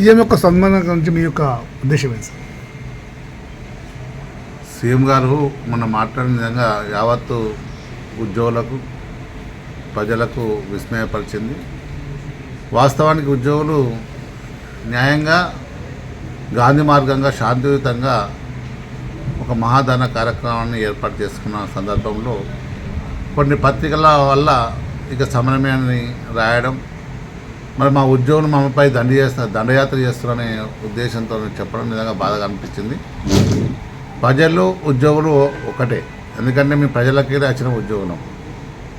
CM యొక్క సన్మానం గురించి మీ యొక్క ఉద్దేశం ఏంటి సార్? సీఎం గారు మొన్న మాట్లాడిన విధంగా యావత్తు ఉద్యోగులకు ప్రజలకు విస్మయపరిచింది. వాస్తవానికి ఉద్యోగులు న్యాయంగా గాంధీ మార్గంగా శాంతియుతంగా ఒక మహాదాన కార్యక్రమాన్ని ఏర్పాటు చేసుకున్న సందర్భంలో కొన్ని పత్రికల వల్ల ఇక సమరమేని రాయడం, మరి మా ఉద్యోగులు మమ్మపై దండయాత్ర చేస్తున్నారనే ఉద్దేశంతో చెప్పడం నిజంగా బాధగా అనిపించింది. ప్రజలు ఉద్యోగులు ఒకటే, ఎందుకంటే మేము ప్రజలకే వచ్చిన ఉద్యోగులం.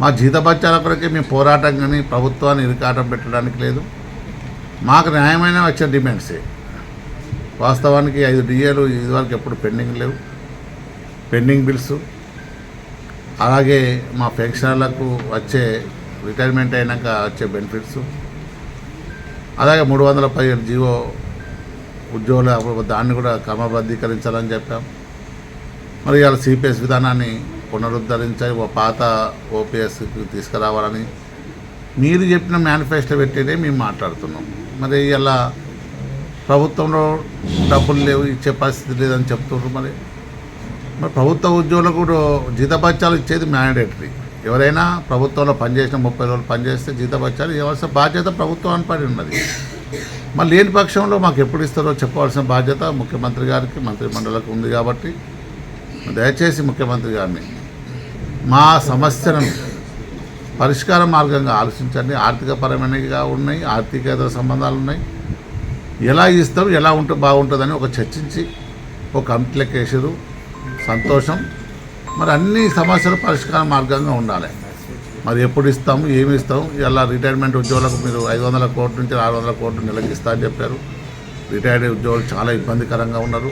మా జీతభత్యాల కొరకే మేము పోరాటం కానీ ప్రభుత్వాన్ని ఇరుకాటం పెట్టడానికి లేదు. మాకు న్యాయమైన వచ్చే డిమాండ్సే. వాస్తవానికి 5 డిఏలు ఇదివరకు ఎప్పుడు పెండింగ్ లేవు, పెండింగ్ బిల్స్. అలాగే మా పెన్షనర్లకు వచ్చే రిటైర్మెంట్ అయినాక వచ్చే బెనిఫిట్స్, అలాగే 317 జీవో ఉద్యోగుల దాన్ని కూడా క్రమబద్ధీకరించాలని చెప్పాం. మరి ఇవాళ సిపిఎస్ విధానాన్ని పునరుద్ధరించి పాత ఓపీఎస్కి తీసుకురావాలని మీరు చెప్పిన మేనిఫెస్టో పెట్టేదే మేము మాట్లాడుతున్నాం. మరి ఇలా ప్రభుత్వంలో డబ్బులు లేవు, ఇచ్చే పరిస్థితి లేదని చెప్తున్నారు. మరి ప్రభుత్వ ఉద్యోగులకు జీతభత్యాలు ఇచ్చేది మ్యాండేటరీ. ఎవరైనా ప్రభుత్వంలో పనిచేసిన 30 రోజులు పనిచేస్తే జీతభత్యాలు ఇవ్వాల్సిన బాధ్యత ప్రభుత్వాన్ని పడి ఉన్నది. మరి లేని పక్షంలో మాకు ఎప్పుడు ఇస్తారో చెప్పవలసిన బాధ్యత ముఖ్యమంత్రి గారికి, మంత్రిమండలికి ఉంది. కాబట్టి దయచేసి ముఖ్యమంత్రి గారిని మా సమస్యలను పరిష్కార మార్గంగా ఆలోచించండి. ఆర్థికపరమైనగా ఉన్నాయి, ఆర్థికేతర సంబంధాలు ఉన్నాయి. ఎలా ఇస్తాం, ఎలా ఉంటే బాగుంటుందని ఒక చర్చించి ఒక కమిటీలకు వేసారు. సంతోషం. మరి అన్ని సమస్యలు పరిష్కార మార్గంగా ఉండాలి. మరి ఎప్పుడు ఇస్తాము, ఏమి ఇస్తాము? ఇలా రిటైర్మెంట్ ఉద్యోగులకు మీరు 500 కోట్ల నుంచి 600 కోట్లు నెలకి ఇస్తా అని చెప్పారు. రిటైర్డ్ ఉద్యోగులు చాలా ఇబ్బందికరంగా ఉన్నారు.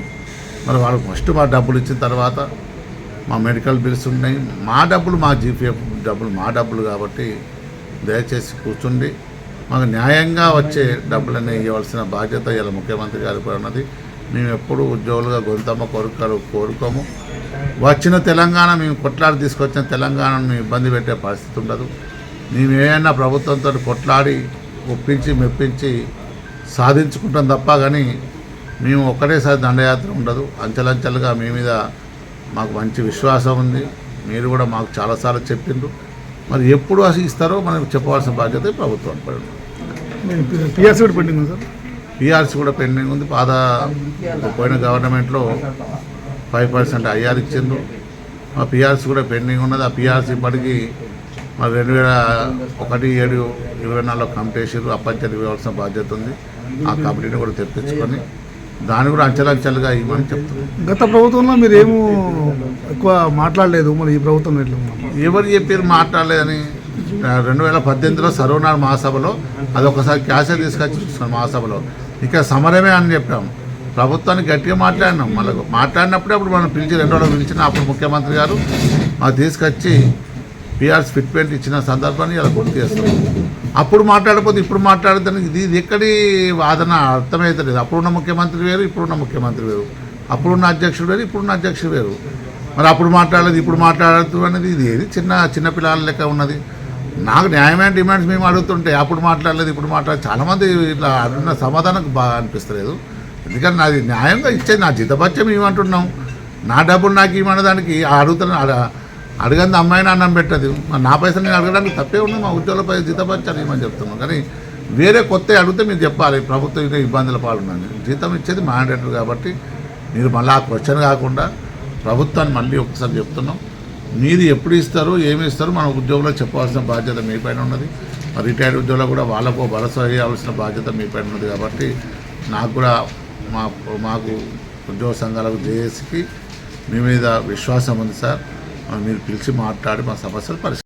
మరి వాళ్ళకి ఫస్ట్ మా డబ్బులు ఇచ్చిన తర్వాత మా మెడికల్ బిల్స్ ఉన్నాయి, మా డబ్బులు, మా జీపీఎఫ్ డబ్బులు మా డబ్బులు. కాబట్టి దయచేసి కూర్చుండి మాకు న్యాయంగా వచ్చే డబ్బులన్నీ ఇవ్వాల్సిన బాధ్యత ఇలా ముఖ్యమంత్రి గారికి ఉన్నది. మేము ఎప్పుడు ఉద్యోగులుగా గొంతమ్మ కోరుకోము. వచ్చిన తెలంగాణ, మేము కొట్లాడి తీసుకొచ్చిన తెలంగాణను మేము ఇబ్బంది పెట్టే పరిస్థితి ఉండదు. మేము ఏమైనా ప్రభుత్వంతో కొట్లాడి ఒప్పించి మెప్పించి సాధించుకుంటాం తప్ప కానీ మేము ఒక్కటేసారి దండయాత్ర ఉండదు. అంచెలంచెలుగా మీ మీద మాకు మంచి విశ్వాసం ఉంది. మీరు కూడా మాకు చాలాసార్లు చెప్పిండ్రు. మరి ఎప్పుడు అసలు ఇస్తారో మనకు చెప్పవలసిన బాధ్యత ప్రభుత్వం పడి ఉంది. పిఆర్సీ కూడా పెండింగ్ ఉంది సార్? పిఆర్సీ కూడా పెండింగ్ ఉంది. పోయిన గవర్నమెంట్లో 5% ఐఆర్ ఇచ్చిండ్రు. ఆ పిఆర్సీ కూడా పెండింగ్ ఉన్నది. ఆ పిఆర్సీ ఇప్పటికీ మరి 2001-7-24 కమిటీ వేసారు. అప్పంచెలు ఇవ్వాల్సిన బాధ్యత ఉంది. ఆ కమిటీని కూడా తెప్పించుకొని దాన్ని కూడా అంచెలంచెలుగా ఇవ్వమని చెప్తున్నారు. గత ప్రభుత్వంలో మీరు ఏమో ఎక్కువ మాట్లాడలేదు, మరి ఈ ప్రభుత్వం ఎట్లా? ఎవరు చెప్పారు మాట్లాడలేదని? 2018లో సర్వనాడు మహాసభలో అదొకసారి క్యాషే తీసుకొచ్చి చూస్తున్నాం మహాసభలో. ఇక సమరమే అని చెప్పాం. ప్రభుత్వాన్ని గట్టిగా మాట్లాడినాం. మళ్ళీ మాట్లాడినప్పుడే అప్పుడు మనం పిలిచి 2 రోజులు పిలిచిన అప్పుడు ముఖ్యమంత్రి గారు మాకు తీసుకొచ్చి పిఆర్సీ ఫిట్మెంట్ ఇచ్చిన సందర్భాన్ని ఇలా గుర్తు చేస్తాం. అప్పుడు మాట్లాడకపోతే ఇప్పుడు మాట్లాడతానికి ఇది ఎక్కడి వాదన అర్థమవుతలేదు. అప్పుడున్న ముఖ్యమంత్రి వేరు, ఇప్పుడున్న ముఖ్యమంత్రి వేరు. అప్పుడున్న అధ్యక్షుడు వేరు, ఇప్పుడున్న అధ్యక్షుడు వేరు. మరి అప్పుడు మాట్లాడలేదు, ఇప్పుడు మాట్లాడుతూ అనేది ఇది ఏది చిన్న పిల్లల లెక్క ఉన్నది. నాకు న్యాయమైన డిమాండ్స్ మేము అడుగుతుంటే అప్పుడు మాట్లాడలేదు, ఇప్పుడు మాట్లాడలేదు. చాలామంది ఇట్లా అడుగున్న సమాధానం బాగా అనిపిస్తలేదు. ఎందుకంటే నాది న్యాయంగా ఇచ్చేది, నా జీతభత్యం ఇవ్వమంటున్నాం. నా డబ్బులు నాకు ఇవ్వమన్న దానికి అడుగుతున్నాను. అడగంది అమ్మాయిని అన్నం పెట్టదు. నా పైసలు నేను అడగడానికి తప్పే ఉంది. మా ఉద్యోగులపై జీతభత్యాలు ఇవ్వమని చెప్తున్నాం. కానీ వేరే కొత్త అడిగితే మీరు చెప్పాలి ప్రభుత్వం ఇదే ఇబ్బందుల పాల్గొన్నది. జీతం ఇచ్చేది మ్యాండేటరీ. కాబట్టి మీరు మళ్ళీ ఆ క్వశ్చన్ కాకుండా ప్రభుత్వాన్ని మళ్ళీ ఒకసారి చెప్తున్నాం. మీరు ఎప్పుడు ఇస్తారు, ఏమి ఇస్తారు, మన ఉద్యోగులకు చెప్పాల్సిన బాధ్యత మీ పైన ఉన్నది. రిటైర్డ్ ఉద్యోగులు కూడా వాళ్ళకు భరోసా ఇవ్వాల్సిన బాధ్యత మీ పైన ఉన్నది. కాబట్టి నాకు కూడా మాకు ఉద్యోగ సంఘాలకు జేఏసీకి మీ మీద విశ్వాసం ఉంది సార్. మీరు పిలిచి మాట్లాడి మా సమస్యలు పరిష్కరించారు.